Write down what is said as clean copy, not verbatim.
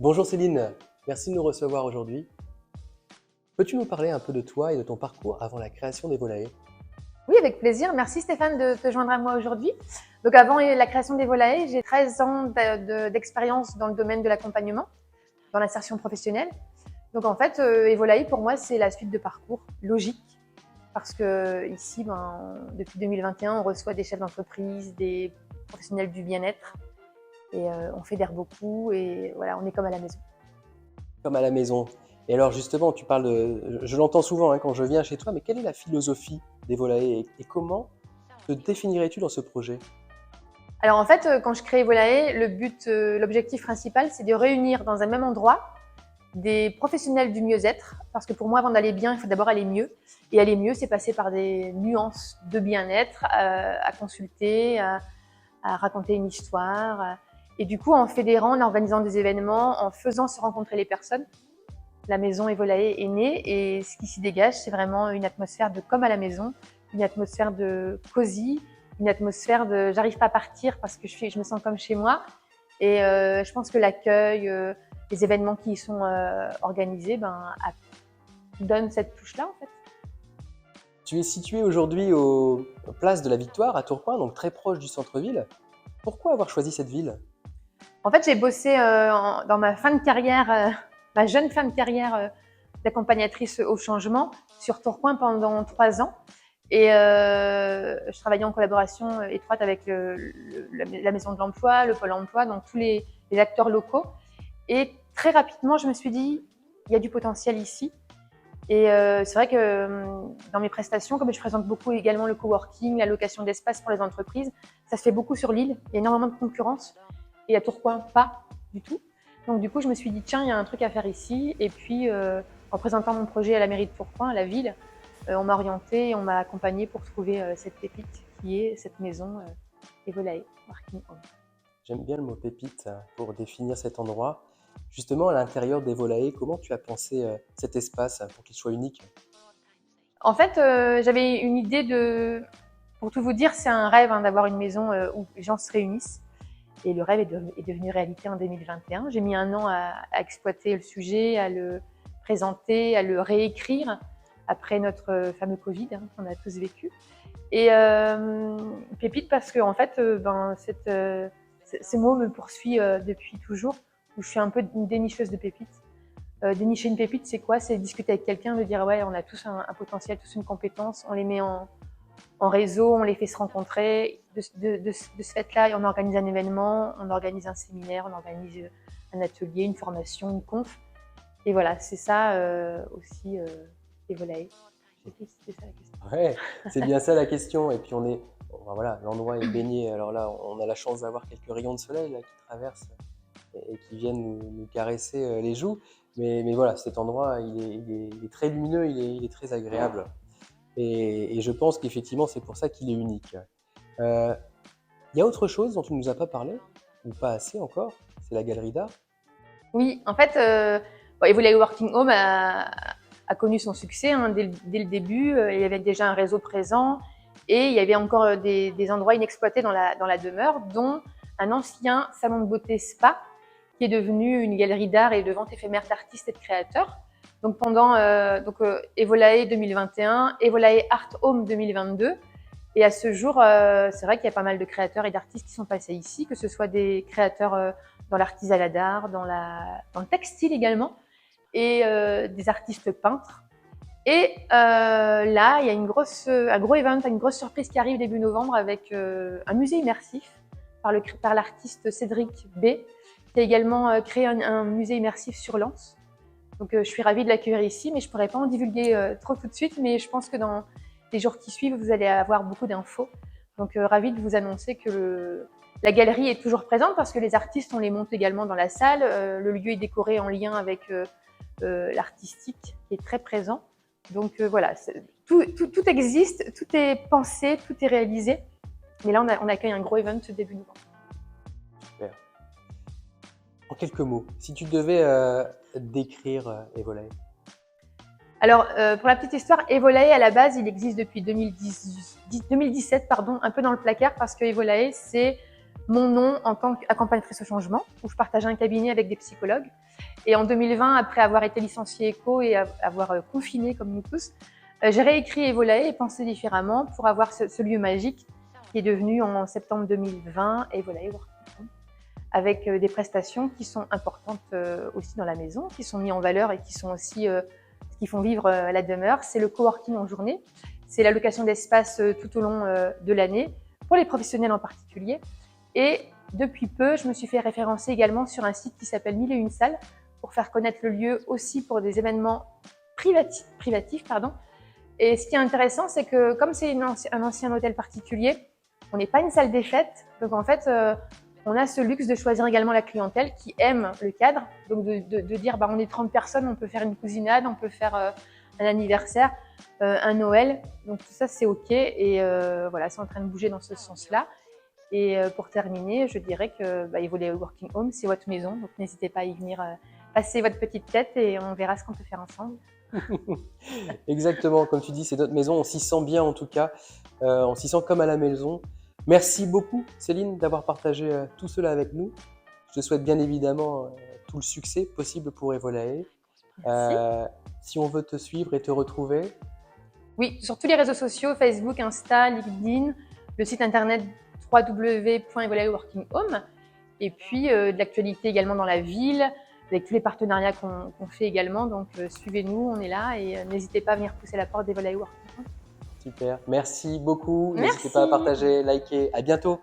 Bonjour Céline, merci de nous recevoir aujourd'hui. Peux-tu nous parler un peu de toi et de ton parcours avant la création des volailles? Oui, avec plaisir. Merci Stéphane de te joindre à moi aujourd'hui. Donc avant la création des volailles, j'ai 13 ans d'expérience dans le domaine de l'accompagnement, dans l'insertion professionnelle. Donc en fait, Evolaï pour moi c'est la suite de parcours logique parce que ici, depuis 2021, on reçoit des chefs d'entreprise, des professionnels du bien-être et on fédère beaucoup et voilà, on est comme à la maison. Comme à la maison. Et alors justement, tu parles je l'entends souvent quand je viens chez toi, mais quelle est la philosophie des volailles et comment te définirais-tu dans ce projet? Alors en fait, quand je crée Evolaï, l'objectif principal, c'est de réunir dans un même endroit des professionnels du mieux-être, parce que pour moi, avant d'aller bien, il faut d'abord aller mieux. Et aller mieux, c'est passer par des nuances de bien-être à consulter, à raconter une histoire. Et du coup, en fédérant, en organisant des événements, en faisant se rencontrer les personnes, la maison Evolae est née. Et ce qui s'y dégage, c'est vraiment une atmosphère de comme à la maison, une atmosphère de cosy, une atmosphère de j'arrive pas à partir parce que je me sens comme chez moi. Et je pense que l'accueil, les événements qui y sont organisés, donnent cette touche-là en fait. Tu es situé aujourd'hui aux places de la Victoire à Tourcoing, donc très proche du centre-ville. Pourquoi avoir choisi cette ville? En fait, j'ai bossé dans ma fin de carrière, ma jeune fin de carrière d'accompagnatrice au changement sur Tourcoing pendant 3 ans. Et je travaillais en collaboration étroite avec la Maison de l'Emploi, le Pôle Emploi, donc tous les acteurs locaux. Et très rapidement, je me suis dit, il y a du potentiel ici. Et c'est vrai que dans mes prestations, comme je présente beaucoup également le coworking, la location d'espace pour les entreprises, ça se fait beaucoup sur l'île. Il y a énormément de concurrence. Et à Tourcoing, pas du tout. Donc du coup, je me suis dit, tiens, il y a un truc à faire ici. Et puis, en présentant mon projet à la mairie de Tourcoing, à la ville, on m'a orienté et on m'a accompagné pour trouver cette pépite qui est cette maison Evolae Working Home. J'aime bien le mot pépite pour définir cet endroit. Justement, à l'intérieur des volailles, comment tu as pensé cet espace pour qu'il soit unique? En fait, j'avais une idée de... Pour tout vous dire, c'est un rêve d'avoir une maison où les gens se réunissent. Et le rêve est devenu réalité en 2021. J'ai mis un an à exploiter le sujet, à le présenter, à le réécrire après notre fameux Covid qu'on a tous vécu. Et pépite parce que en fait, ce mot me poursuit depuis toujours, où je suis un peu une dénicheuse de pépites. Dénicher une pépite, c'est quoi? C'est discuter avec quelqu'un, de dire ouais, on a tous un potentiel, tous une compétence, on les met en réseau, on les fait se rencontrer. De ce fait-là, on organise un événement, on organise un séminaire, on organise un atelier, une formation, une conf. Et voilà, c'est ça aussi Evolae. Je sais plus si c'était ça la question. Ouais, c'est bien ça la question. Et puis bon, ben voilà, l'endroit est baigné. Alors là, on a la chance d'avoir quelques rayons de soleil là, qui traversent et qui viennent nous caresser les joues. Mais voilà, cet endroit, il est très lumineux, il est très agréable. Et je pense qu'effectivement, c'est pour ça qu'il est unique. Euh, il y a autre chose dont tu ne nous as pas parlé, ou pas assez encore, c'est la galerie d'art. Oui, en fait, Evolae Working Home a connu son succès dès le début. Il y avait déjà un réseau présent et il y avait encore des endroits inexploités dans la demeure, dont un ancien salon de beauté spa qui est devenu une galerie d'art et de vente éphémère d'artistes et de créateurs. Donc pendant Evolae 2021, Evolae Art Home 2022. Et à ce jour, c'est vrai qu'il y a pas mal de créateurs et d'artistes qui sont passés ici, que ce soit des créateurs dans l'artisanat d'art, dans le textile également, et des artistes peintres. Et là, il y a un gros event, une grosse surprise qui arrive début novembre avec un musée immersif par l'artiste Cédric B, qui a également créé un musée immersif sur Lens. Donc je suis ravie de l'accueillir ici, mais je ne pourrais pas en divulguer trop tout de suite, mais je pense que dans les jours qui suivent, vous allez avoir beaucoup d'infos. Donc ravie de vous annoncer que la galerie est toujours présente parce que les artistes, on les monte également dans la salle. Le lieu est décoré en lien avec l'artistique qui est très présent. Donc voilà, tout existe, tout est pensé, tout est réalisé. Mais là, on accueille un gros event début novembre. Super. En quelques mots, si tu devais décrire Evolae. Alors, pour la petite histoire, Evolae, à la base, il existe depuis 2017, un peu dans le placard, parce que Evolae, c'est mon nom en tant qu'accompagnatrice au changement, où je partage un cabinet avec des psychologues. Et en 2020, après avoir été licenciée éco et avoir confiné comme nous tous, j'ai réécrit Evolae et pensé différemment pour avoir ce lieu magique qui est devenu en septembre 2020 Evolae Working Home, avec des prestations qui sont importantes aussi dans la maison, qui sont mises en valeur et qui sont aussi ce qui font vivre la demeure. C'est le coworking en journée, c'est la location d'espace tout au long de l'année, pour les professionnels en particulier. Et depuis peu, je me suis fait référencer également sur un site qui s'appelle 1001 salles pour faire connaître le lieu aussi pour des événements privatifs. Et ce qui est intéressant, c'est que comme c'est un ancien hôtel particulier, on n'est pas une salle des fêtes. Donc en fait, on a ce luxe de choisir également la clientèle qui aime le cadre. Donc de dire, on est 30 personnes, on peut faire une cousinade, on peut faire un anniversaire, un Noël. Donc tout ça, c'est OK. Et voilà, c'est en train de bouger dans ce sens-là. Et pour terminer, je dirais que Evolae Working Home, c'est votre maison. Donc n'hésitez pas à y venir passer votre petite tête et on verra ce qu'on peut faire ensemble. Exactement, comme tu dis, c'est notre maison, on s'y sent bien en tout cas, on s'y sent comme à la maison. Merci beaucoup Céline d'avoir partagé tout cela avec nous. Je te souhaite bien évidemment tout le succès possible pour Evolae. Si on veut te suivre et te retrouver. Oui, sur tous les réseaux sociaux, Facebook, Insta, LinkedIn, le site internet www.evolaeworkinghome, et puis de l'actualité également dans la ville, avec tous les partenariats qu'on fait également. Donc suivez-nous, on est là et n'hésitez pas à venir pousser la porte d'Evolae Working Home. Super, merci beaucoup. Merci. N'hésitez pas à partager, liker. À bientôt.